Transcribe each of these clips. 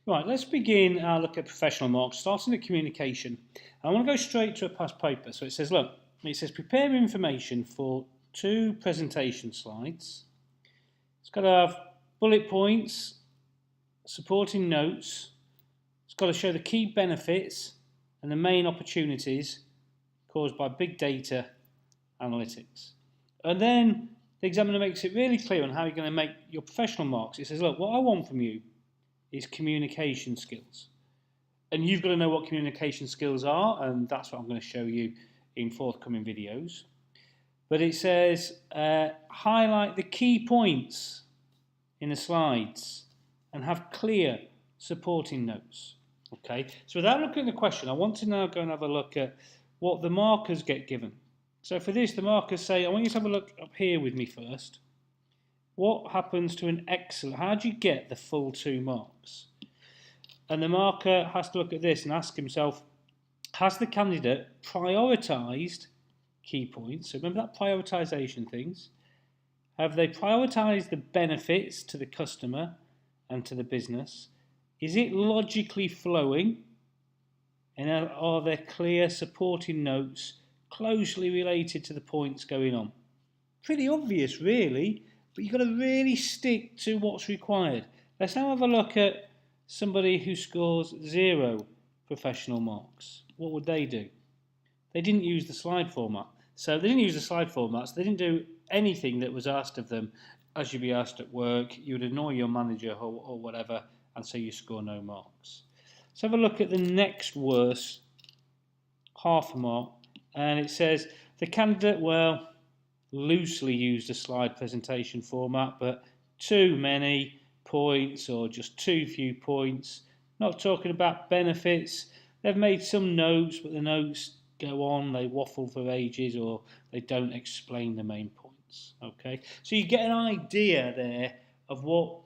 Right, let's begin our look at professional marks, starting at communication. I want to go straight to a past paper. So it says, look, it says prepare information for 2 presentation slides. It's got to have bullet points, supporting notes. It's got to show the key benefits and the main opportunities caused by big data analytics. And then the examiner makes it really clear on how you're going to make your professional marks. It says, look, what I want from you is communication skills. And you've got to know what communication skills are, and that's what I'm going to show you in forthcoming videos. But it says, highlight the key points in the slides and have clear supporting notes. Okay, so without looking at the question, I want to now go and have a look at what the markers get given. So for this, the markers say, I want you to have a look up here with me first. What happens to an excellent? How do you get the full 2 marks? And the marker has to look at this and ask himself, has the candidate prioritised key points? So remember that prioritisation things. Have they prioritised the benefits to the customer and to the business? Is it logically flowing? And are there clear supporting notes closely related to the points going on? Pretty obvious, really, but you've got to really stick to what's required. Let's now have a look at somebody who scores 0 professional marks. What would they do? They didn't use the slide format. So they didn't use the slide formats. They didn't do anything that was asked of them as you'd be asked at work. You would annoy your manager or whatever, and so you score no marks. Let's have a look at the next worst, half a mark, and it says the candidate, well, loosely used a slide presentation format, but too many points or just too few points. Not talking about benefits. They've made some notes, but the notes go on, they waffle for ages, or they don't explain the main points. Okay, so you get an idea there of what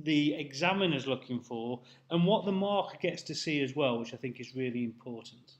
the examiner's looking for and what the marker gets to see as well, which I think is really important.